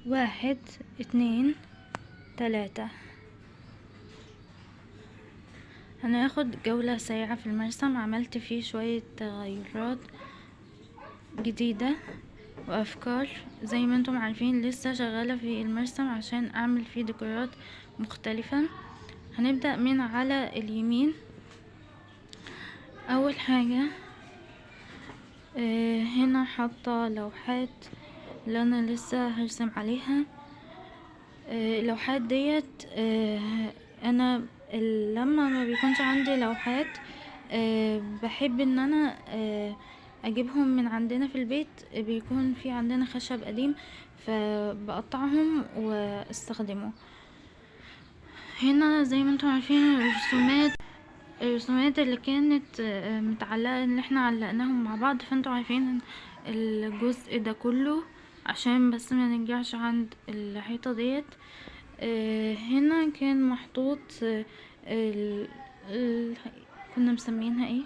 1 2 3. هناخد جولة سريعة في المرسم. عملت فيه شوية تغيرات جديدة وافكار، زي ما انتم عارفين لسه شغالة في المرسم عشان اعمل فيه ديكورات مختلفة. هنبدأ من على اليمين. اول حاجة هنا حاطة لوحات اللي انا لسه هرسم عليها. اللوحات ديت انا لما ما بيكونش عندي لوحات بحب ان انا اجيبهم من عندنا في البيت. بيكون في عندنا خشب قديم فبقطعهم واستخدمه. هنا زي ما انتم عارفين الرسومات اللي كانت متعلقة اللي احنا علقناهم مع بعض، فانتم عارفين الجزء ده كله عشان بس ما نرجعش عند الحيطة ديت. هنا كان محطوط كنا مسمينها ايه،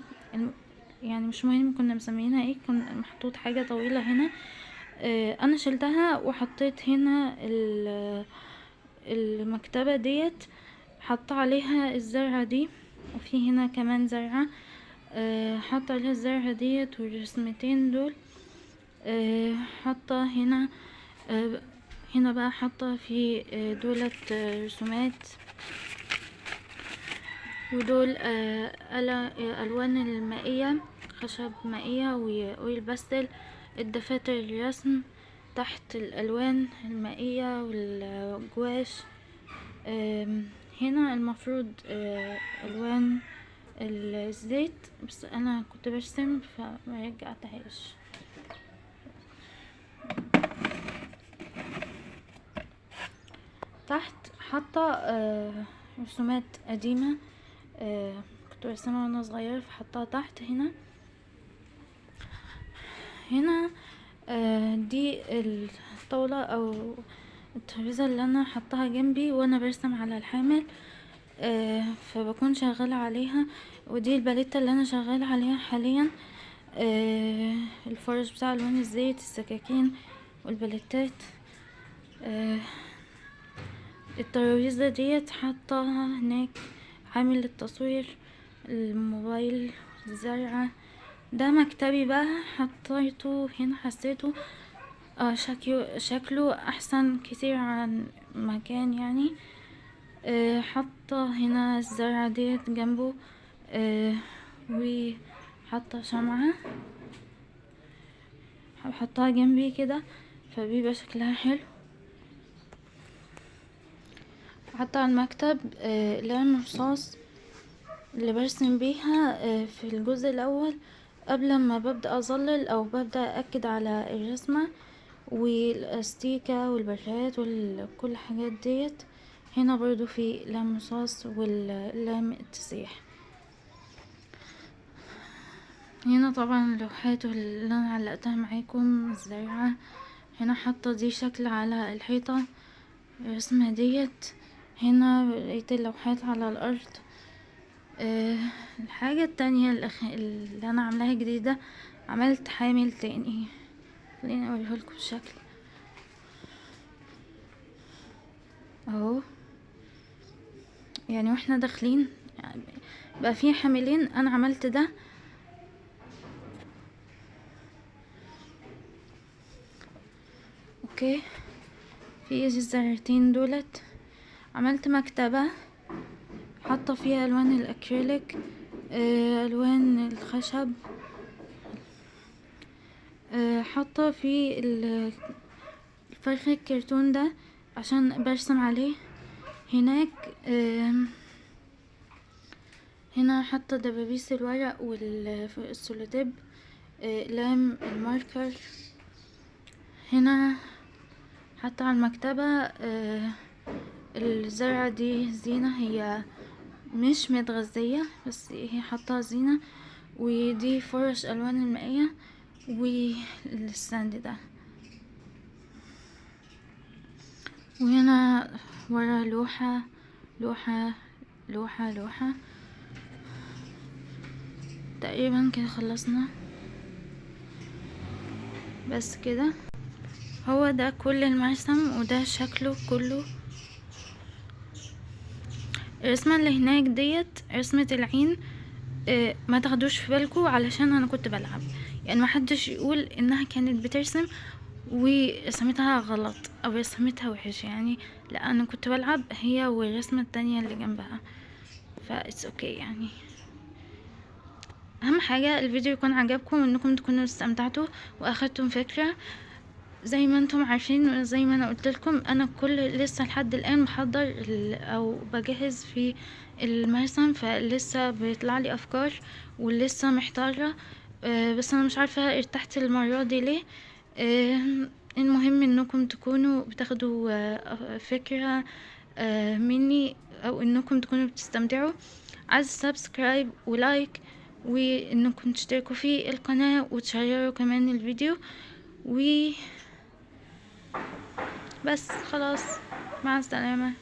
يعني مش مهم كنا مسمينها ايه. كان محطوط حاجة طويلة هنا، انا شلتها وحطيت هنا المكتبة ديت، حط عليها الزرعة دي، وفي هنا كمان زرعة حط عليها الزرعة ديت والرسمتين دول. حاطة هنا هنا بقى حاطة في دولت رسومات، ودول الوان المائية، خشب مائية واويل باستل، الدفاتر الرسم تحت الالوان المائية والجواش. هنا المفروض الوان الزيت، بس انا كنت برسم فما رجعتهاش. تحت حاطة رسومات قديمة كنت برسمها وانا صغيرة فحطها تحت. هنا دي الطاولة او الترابيزة اللي انا حطها جنبي وانا برسم على الحامل، فبكون شغالة عليها. ودي الباليتة اللي انا شغالة عليها حاليا، الفرش بتاع الوان الزيت، السكاكين والباليتات. الترابيزة ديت حطها هناك حامل التصوير، الموبايل، الزرعة. ده مكتبي بقى حطيته هنا، حسيته شكله احسن كتير عن مكان يعني. حاطه هنا الزرعة ديت جنبه، وحاطه شمعة حطها جنبي كده فبيبقى شكلها حلو. حتى على المكتب لام رصاص اللي برسم بيها في الجزء الاول قبل ما ببدأ اظلل او ببدأ اكد على الرسمة، والاستيكة والبرشات وكل الحاجات ديت. هنا برضو في لام رصاص واللام التسريح. هنا طبعا اللوحات اللي انا علقتها معاكم الزرعة. هنا حاطة دي شكل على الحيطة الرسمة ديت. هنا لقيت اللوحات على الارض. الحاجة التانية اللي انا عاملاها جديدة، عملت حامل تاني. خليني اوريهولكم الشكل اهو. يعني واحنا داخلين يعني بقى في حاملين، انا عملت ده. اوكي، في الزرعتين دولت. عملت مكتبة حاطة فيها الوان الاكريليك، الوان الخشب. حاطة في الفرخ الكرتون ده عشان برسم عليه. هناك هنا حاطة دبابيس الورق والسولوتيب، لام الماركر. هنا حتى على المكتبة الزرعة دي زينة، هي مش متغذية بس هي حطها زينة. ودي فرش الوان المائية والستاند ده. وهنا ورا لوحة لوحة لوحة لوحة. تقريبا كده خلصنا، بس كده. هو ده كل المرسم وده شكله كله. الرسمة اللي هناك ديت رسمة العين، ما تاخدوش في بالكم علشان انا كنت بلعب، يعني ما حدش يقول انها كانت بترسم ورسمتها غلط او رسمتها وحش، يعني لا، انا كنت بلعب هي والرسمة التانية اللي جنبها، فا اوكي يعني. اهم حاجة الفيديو يكون عجبكم وانكم تكونوا استمتعتوا واخدتم فكرة. زي ما انتم عارفين، زي ما انا قلت لكم، انا لسه لحد الان بحضر او بجهز في المرسم، فلسه بيطلع لي افكار ولسه محتارة. بس انا مش عارفة ارتحت المرة دي ليه. المهم انكم تكونوا بتاخدوا فكرة مني، او انكم تكونوا بتستمتعوا. عايز سبسكرايب ولايك، وانكم تشتركوا في القناة وتشيروا كمان الفيديو. و بس خلاص، مع السلامة.